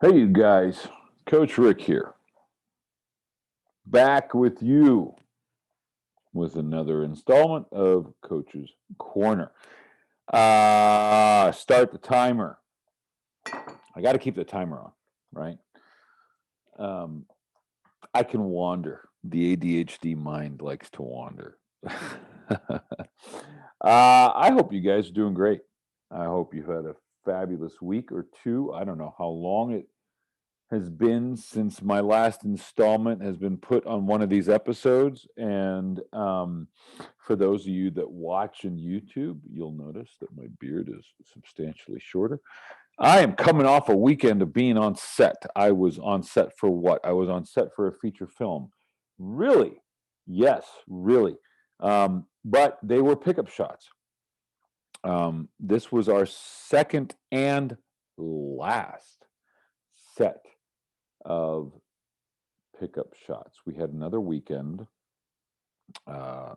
Hey, you guys. Coach Rick here. Back with you with another installment of Coach's Corner. Start the timer. I got to keep the timer on, right? Um, I can wander. The ADHD mind likes to wander. I hope you guys are doing great. I hope you had a fabulous week or two. I don't know how long it has been since my last installment has been put on one of these episodes. And for those of you that watch on YouTube, you'll notice that my beard is substantially shorter. I am coming off a weekend of being on set. I was on set for what? I was on set for a feature film. Really? Yes, really. But they were pickup shots. This was our second and last set of pickup shots. We had another weekend uh,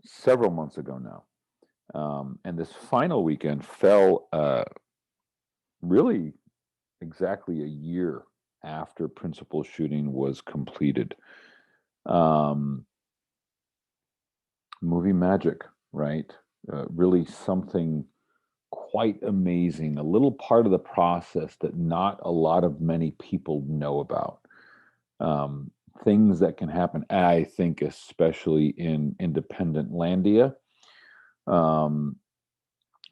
several months ago now. And this final weekend fell really exactly a year after principal shooting was completed. Um, Movie magic, right? Really something quite amazing, a little part of the process that not a lot of many people know about. um, Things that can happen, I think, especially in independent landia, um,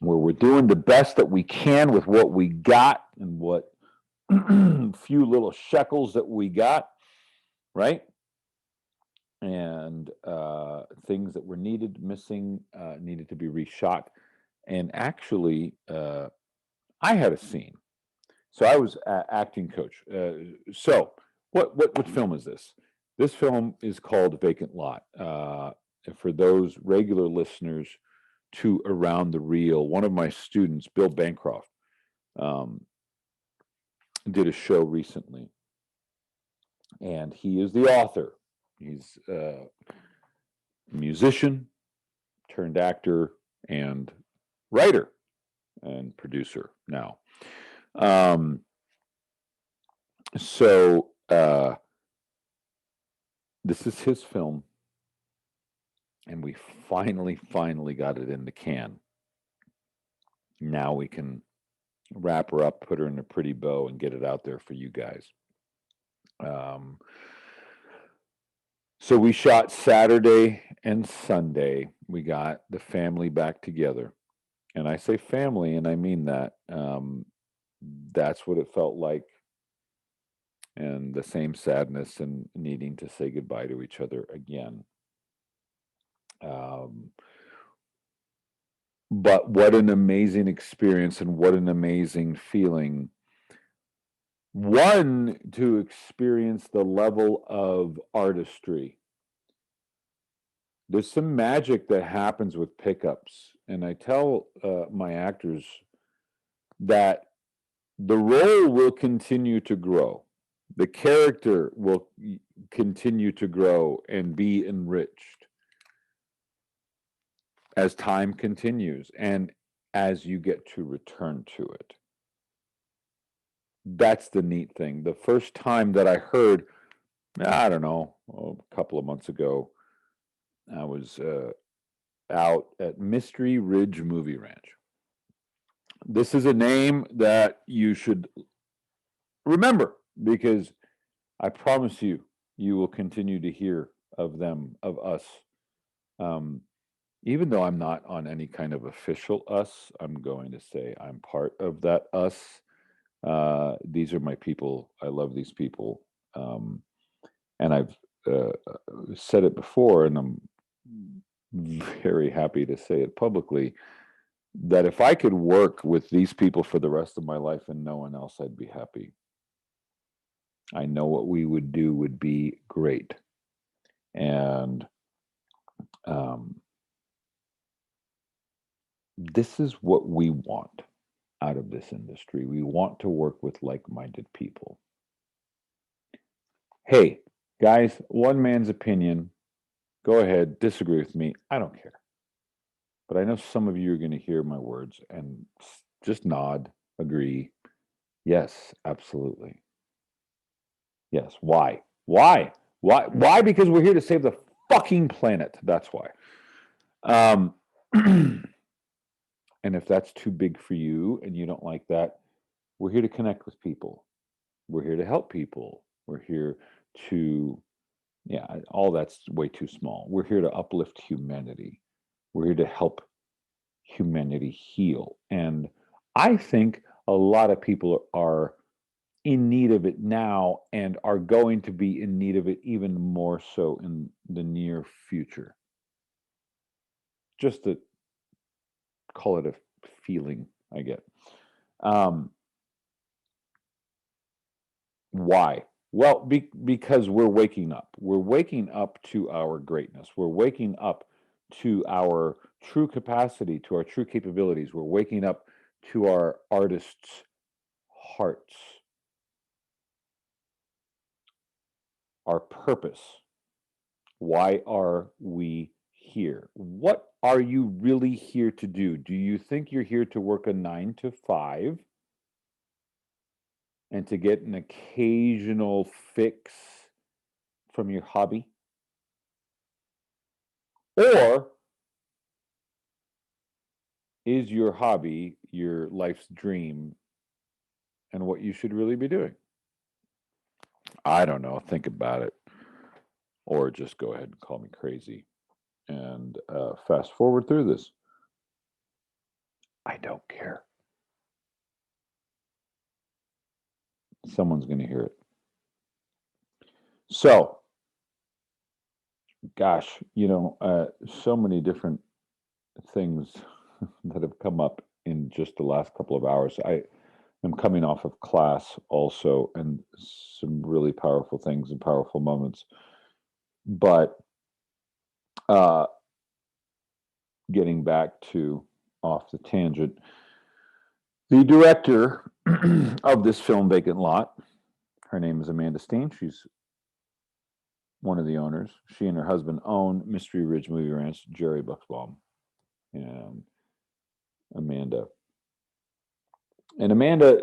where we're doing the best that we can with what we got and what few little shekels that we got, right? And things that were needed, missing, needed to be reshot. And actually, I had a scene. So I was acting coach. So what film is this? This film is called Vacant Lot. For those regular listeners to Around the Reel, one of my students, Bill Bancroft, um, did a show recently, and he is the author. He's a musician turned actor and writer and producer now. Um, so this is his film, and we finally got it in the can. Now we can wrap her up, put her in a pretty bow, and get it out there for you guys. Um, so we shot Saturday and Sunday. We got the family back together, and I say family, and I mean that. That's what it felt like, and the same sadness and needing to say goodbye to each other again. Um, but what an amazing experience and what an amazing feeling. One, to experience the level of artistry. There's some magic that happens with pickups. And I tell my actors that the role will continue to grow, the character will continue to grow and be enriched as time continues and as you get to return to it. That's the neat thing. The first time that I heard, I don't know, a couple of months ago, I was out at Mystery Ridge Movie Ranch. This is a name that you should remember because I promise you, you will continue to hear of them, of us. Um, Even though I'm not on any kind of official us, I'm going to say I'm part of that us. These are my people. I love these people. Um, and I've said it before, and I'm very happy to say it publicly that if I could work with these people for the rest of my life and no one else, I'd be happy. I know what we would do would be great. And um, this is what we want out of this industry. We want to work with like minded people. Hey, guys, one man's opinion. Go ahead, disagree with me. I don't care. But I know some of you are going to hear my words and just nod, agree. Yes, absolutely. Yes. Why? Why? Why? Why? Because we're here to save the fucking planet. That's why. Um, and if that's too big for you and you don't like that, we're here to connect with people. We're here to help people. We're here to, yeah, all that's way too small. We're here to uplift humanity. We're here to help humanity heal. And I think a lot of people are in need of it now and are going to be in need of it even more so in the near future. Just to call it a feeling I get. Um, why? Well, because we're waking up. We're waking up to our greatness. We're waking up to our true capacity, to our true capabilities. We're waking up to our artists' hearts, our purpose. Why are we here? What are you really here to do? Do you think you're here to work a 9 to 5 and to get an occasional fix from your hobby? Or is your hobby your life's dream and what you should really be doing? I don't know. Think about it. Or just go ahead and call me crazy and fast forward through this. I don't care. Someone's going to hear it. So, gosh, so many different things that have come up in just the last couple of hours. I am coming off of class also, and some really powerful things and powerful moments. But uh, getting back to off the tangent, the director of this film, Vacant Lot, her name is Amanda Steen. She's one of the owners. She and her husband own Mystery Ridge Movie Ranch, Jerry Buxbaum and Amanda. And Amanda,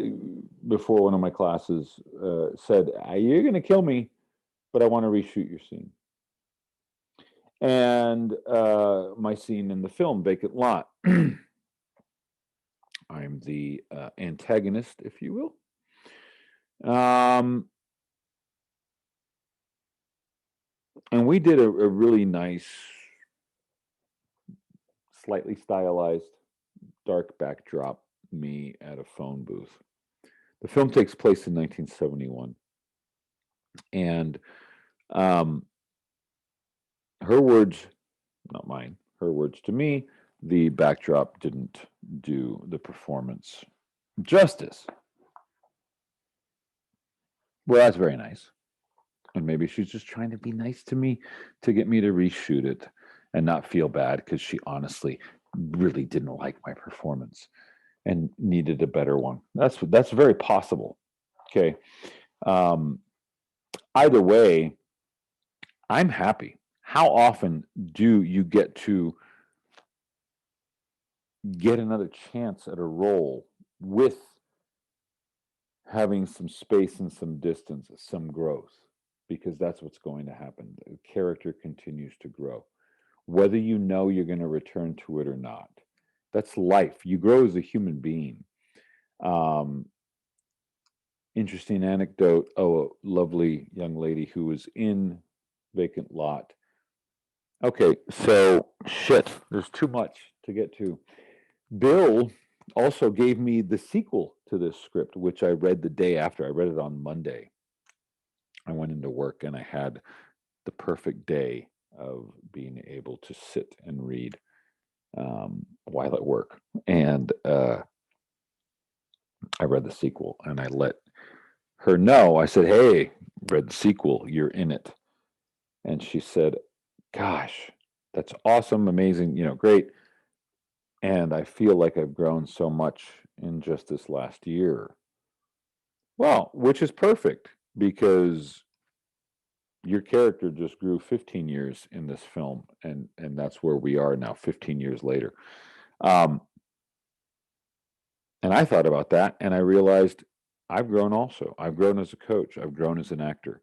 before one of my classes, said, "You're going to kill me, but I want to reshoot your scene." And my scene in the film, Vacant Lot, I'm the antagonist, if you will. And we did a really nice, slightly stylized, dark backdrop, me at a phone booth. The film takes place in 1971. And um, her words, not mine, her words to me, the backdrop didn't do the performance justice. Well, that's very nice. And maybe she's just trying to be nice to me to get me to reshoot it and not feel bad because she honestly really didn't like my performance and needed a better one. That's very possible. Okay. Um, Either way, I'm happy. How often do you get to get another chance at a role with having some space and some distance, some growth? Because that's what's going to happen. The character continues to grow, whether you know you're going to return to it or not. That's life. You grow as a human being. Um, Interesting anecdote. Oh, a lovely young lady who was in Vacant Lot. Okay, so shit, there's too much to get to. Bill also gave me the sequel to this script, which I read the day after. I read it on Monday. I went into work and I had the perfect day of being able to sit and read while at work. And I read the sequel and I let her know. I said, "Hey, read the sequel. You're in it." And she said, "Gosh, that's awesome, amazing, great. And I feel like I've grown so much in just this last year." Well, which is perfect because your character just grew 15 years in this film, and that's where we are now, 15 years later. Um, and I thought about that, and I realized I've grown also. I've grown as a coach. I've grown as an actor.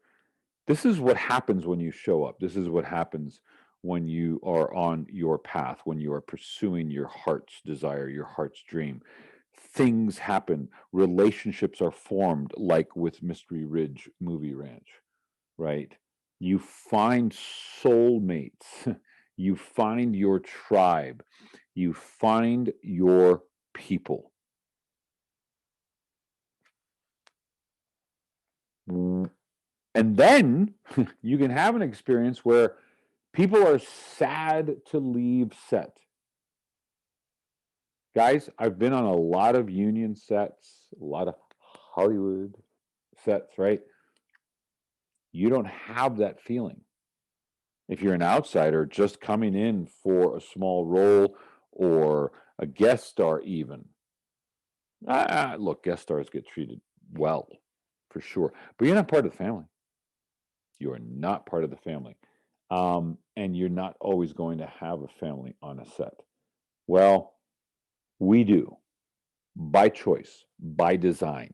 This is what happens when you show up. This is what happens when you are on your path, when you are pursuing your heart's desire, your heart's dream. Things happen. Relationships are formed, like with Mystery Ridge Movie Ranch, right? You find soulmates. You find your tribe. You find your people. And then you can have an experience where people are sad to leave set. Guys, I've been on a lot of union sets, a lot of Hollywood sets, right? You don't have that feeling. If you're an outsider just coming in for a small role or a guest star, even. Look, guest stars get treated well, for sure. But you're not part of the family. You are not part of the family. And you're not always going to have a family on a set. Well, we do, by choice, by design.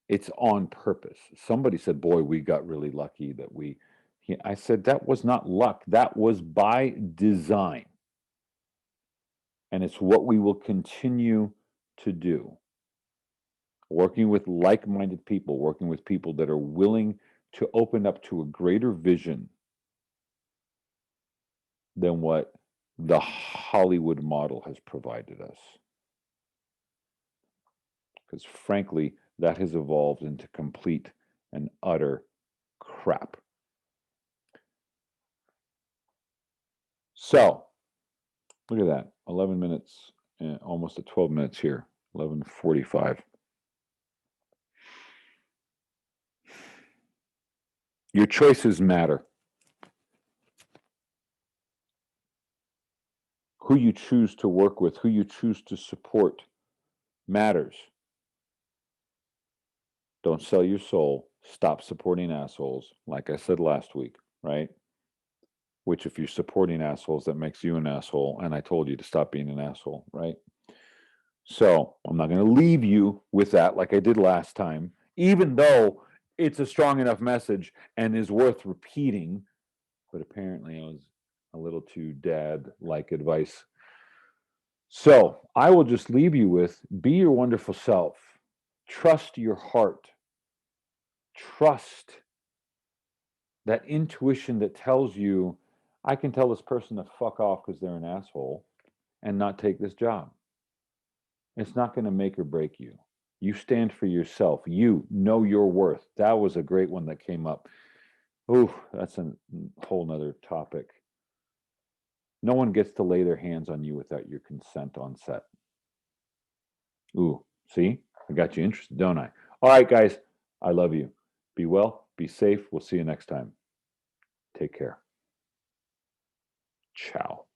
It's on purpose. Somebody said, boy, we got really lucky that I said, that was not luck. That was by design. And it's what we will continue to do. Working with like-minded people, working with people that are willing to open up to a greater vision than what the Hollywood model has provided us. Because frankly, that has evolved into complete and utter crap. So, look at that, 11 minutes, almost at 12 minutes here, 11:45. Your choices matter. Who you choose to work with, who you choose to support matters. Don't sell your soul. Stop supporting assholes, like I said last week, right? Which, if you're supporting assholes, that makes you an asshole. And I told you to stop being an asshole, right? So I'm not going to leave you with that like I did last time, even though it's a strong enough message and is worth repeating. But apparently I was a little too dad-like advice. So I will just leave you with, be your wonderful self. Trust your heart. Trust that intuition that tells you, I can tell this person to fuck off because they're an asshole and not take this job. It's not going to make or break you. You stand for yourself. You know your worth. That was a great one that came up. Ooh, that's a whole nother topic. No one gets to lay their hands on you without your consent on set. Ooh, see? I got you interested, don't I? All right, guys. I love you. Be well. Be safe. We'll see you next time. Take care. Ciao.